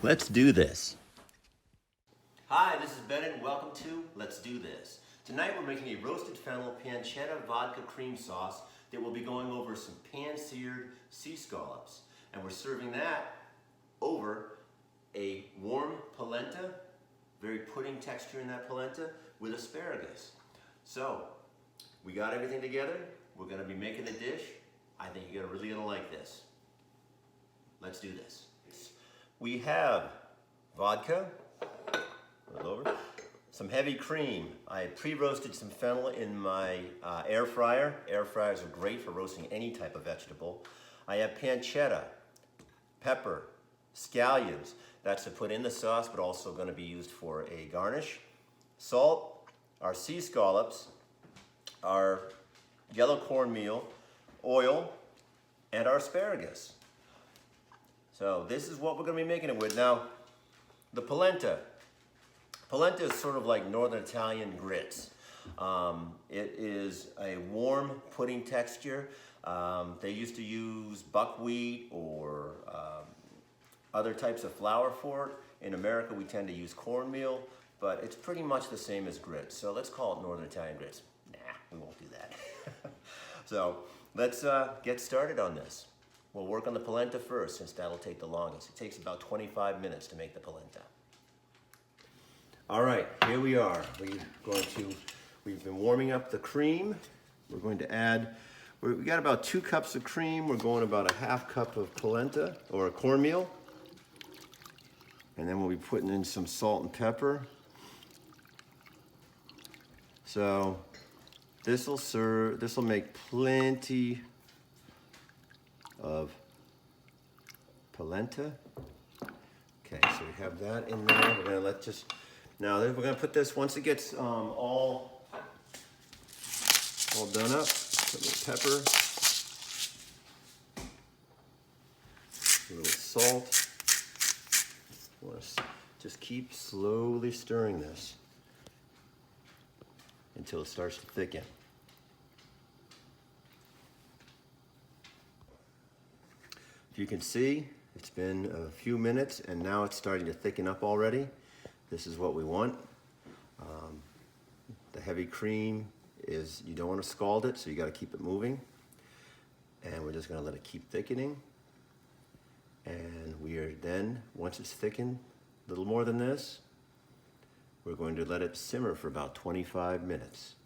Let's do this. Hi, this is Bennett and welcome to Let's Do This. Tonight we're making a roasted fennel pancetta vodka cream sauce that will be going over some pan-seared sea scallops. And we're serving that over a warm polenta, very pudding texture in that polenta, with asparagus. So, we got everything together. We're gonna be making a dish. I think you're really gonna like this. Let's do this. We have vodka, roll over, some heavy cream. I pre-roasted some fennel in my air fryer. Air fryers are great for roasting any type of vegetable. I have pancetta, pepper, scallions. That's to put in the sauce, but also going to be used for a garnish. Salt, our sea scallops, our yellow cornmeal, oil, and our asparagus. So this is what we're going to be making it with. Now, the polenta. Polenta is sort of like Northern Italian grits. It is a warm pudding texture. They used to use buckwheat or other types of flour for it. In America, we tend to use cornmeal, but it's pretty much the same as grits. So let's call it Northern Italian grits. Nah, we won't do that. So let's get started on this. We'll work on the polenta first, since that'll take the longest. It takes about 25 minutes to make the polenta. All right, here we are. We've been warming up the cream. We're going to add, we got about 2 cups of cream. We're going about a ½ cup of polenta or cornmeal. And then we'll be putting in some salt and pepper. So this will make plenty of polenta. Okay, so we have that in there. We're gonna now we're gonna put this, once it gets all done up, put a little pepper, a little salt. Just keep slowly stirring this until it starts to thicken. If you can see, it's been a few minutes and now it's starting to thicken up already. This is what we want. The heavy cream is, you don't want to scald it, so you got to keep it moving. And we're just going to let it keep thickening. And we are then, once it's thickened, a little more than this, we're going to let it simmer for about 25 minutes.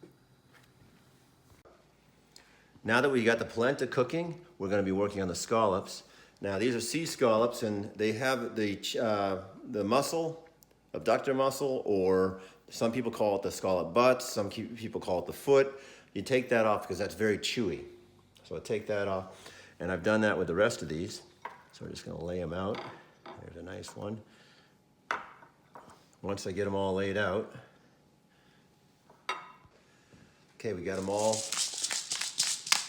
Now that we got the polenta cooking, we're going to be working on the scallops. Now these are sea scallops, and they have the muscle, abductor muscle, or some people call it the scallop butts, some people call it the foot. You take that off because that's very chewy. So I take that off, and I've done that with the rest of these. So we're just going to lay them out. There's a nice one. Once I get them all laid out, okay, we got them all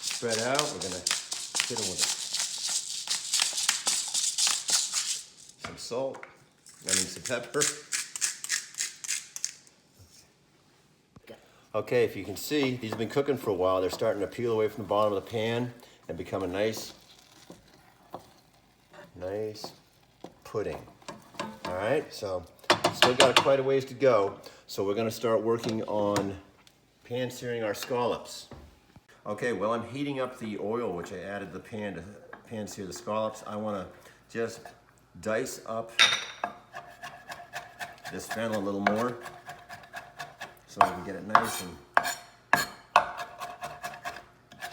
spread out. We're going to hit them with some salt, some pepper. Okay, if you can see, these have been cooking for a while. They're starting to peel away from the bottom of the pan and become a nice pudding. All right, so still got quite a ways to go. So we're gonna start working on pan-searing our scallops. Okay, well, I'm heating up the oil, which I added the pan to pan-sear the scallops. I wanna just dice up this fennel a little more so we can get it nice and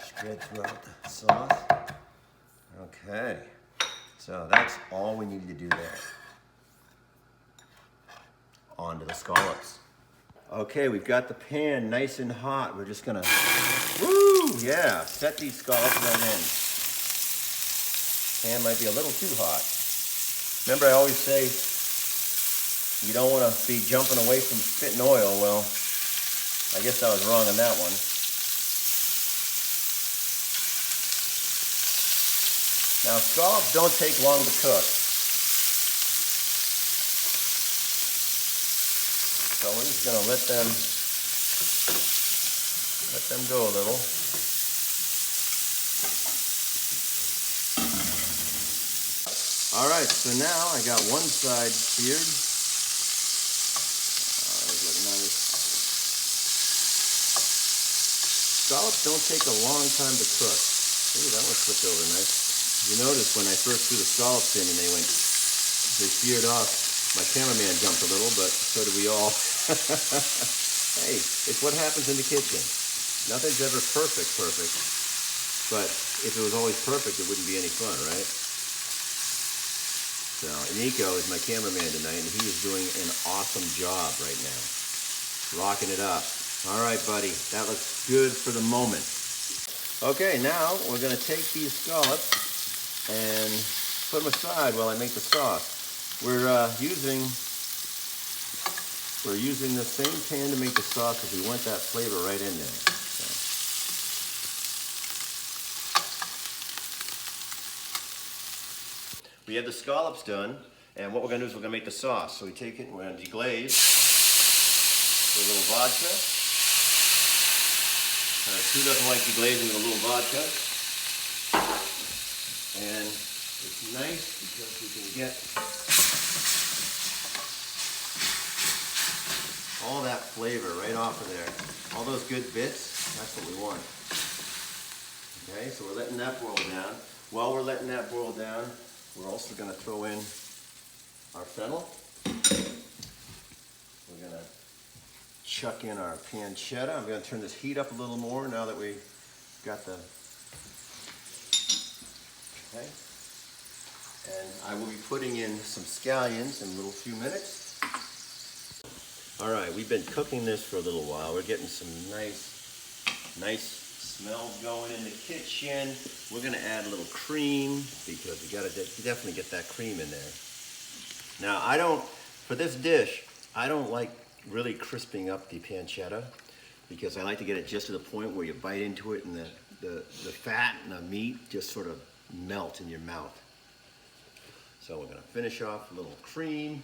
spread throughout the sauce. Okay, so that's all we need to do there. On to the scallops. Okay, we've got the pan nice and hot. We're just gonna, yeah, set these scallops right in. Pan might be a little too hot. Remember, I always say you don't want to be jumping away from spitting oil. Well, I guess I was wrong on that one. Now, scallops don't take long to cook. So we're just going to let them go a little. All right, so now I got one side seared. Those look nice. Scallops don't take a long time to cook. Ooh, that one flipped over nice. You notice when I first threw the scallops in and they seared off, my cameraman jumped a little, but so did we all. Hey, it's what happens in the kitchen. Nothing's ever perfect, but if it was always perfect, it wouldn't be any fun, right? So, Nico is my cameraman tonight, and he is doing an awesome job right now. Rocking it up. All right, buddy, that looks good for the moment. Okay, now we're gonna take these scallops and put them aside while I make the sauce. We're using the same pan to make the sauce because we want that flavor right in there. So. We have the scallops done, and what we're gonna do is we're gonna make the sauce. So we take it and we're gonna deglaze with a little vodka. Who doesn't like deglazing with a little vodka? And it's nice because we can get all that flavor right off of there. All those good bits, that's what we want. Okay, so we're letting that boil down. While we're letting that boil down, we're also gonna throw in our fennel. We're gonna chuck in our pancetta. I'm gonna turn this heat up a little more now that we got the, okay. And I will be putting in some scallions in a little few minutes. All right, we've been cooking this for a little while. We're getting some nice smells going in the kitchen. We're gonna add a little cream because we gotta definitely get that cream in there. Now, for this dish, I don't like really crisping up the pancetta because I like to get it just to the point where you bite into it and the fat and the meat just sort of melt in your mouth. So we're gonna finish off a little cream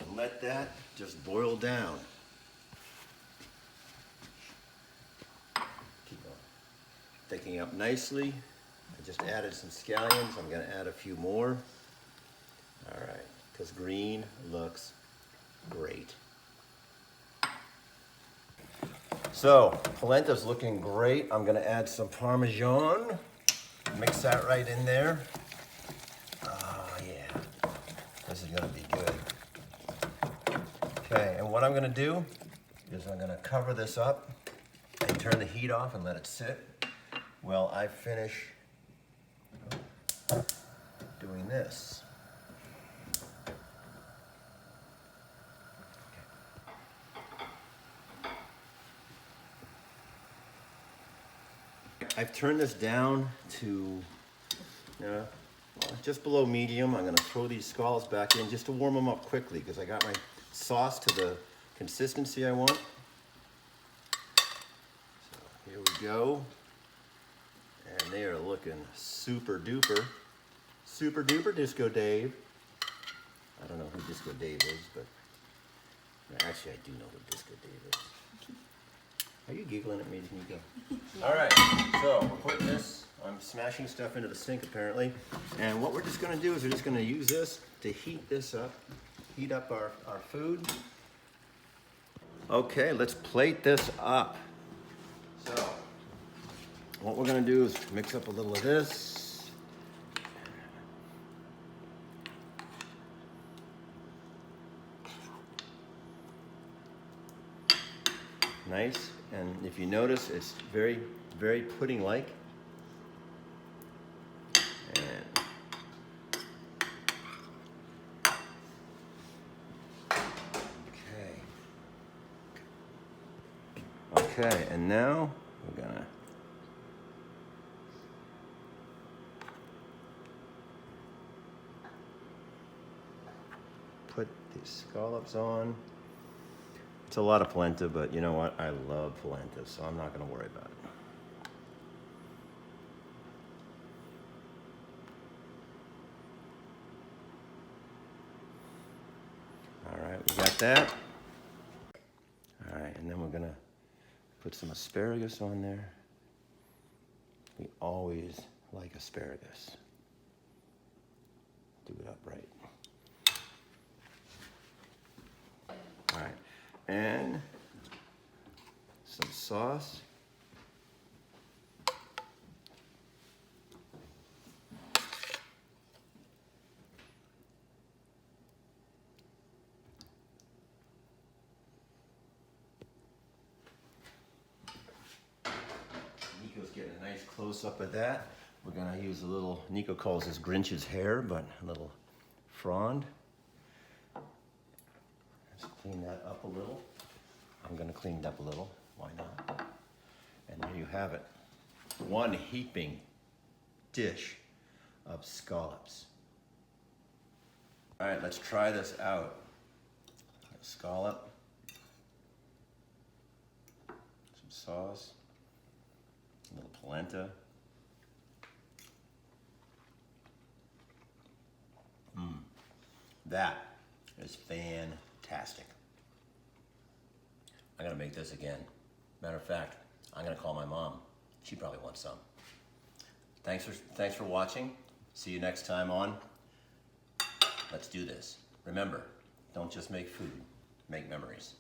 and let that just boil down. Keep on thickening up nicely. I just added some scallions. I'm gonna add a few more. All right, because green looks great. So, polenta's looking great. I'm gonna add some Parmesan. Mix that right in there. Oh yeah, this is gonna be good. Okay, and what I'm gonna do is I'm gonna cover this up and turn the heat off and let it sit while I finish doing this. I've turned this down to just below medium. I'm gonna throw these scallops back in just to warm them up quickly because I got my sauce to the consistency I want. So here we go. And they are looking super duper Disco Dave. I don't know who Disco Dave is, but actually I do know who Disco Dave is. Are you giggling at me, Nico? All right, so we're putting this, I'm smashing stuff into the sink apparently. And what we're just gonna do is we're just gonna use this to heat up our food. Okay, let's plate this up. So, what we're gonna do is mix up a little of this. Nice. And if you notice, it's very, very pudding-like. And okay, and now we're gonna put these scallops on. It's a lot of polenta, but you know what? I love polenta, so I'm not going to worry about it. All right, we got that. All right, and then we're going to put some asparagus on there. We always like asparagus. do it upright. All right, and some sauce. Nico's getting a nice close-up of that. We're gonna use a little, Nico calls this Grinch's hair, but a little frond. Let's clean that up a little. I'm gonna clean it up a little, why not? And there you have it. One heaping dish of scallops. All right, let's try this out. A scallop, some sauce, a little polenta. That is fantastic. I'm gonna make this again. Matter of fact, I'm gonna call my mom. She probably wants some. Thanks for watching. See you next time on Let's Do This. Remember, don't just make food, make memories.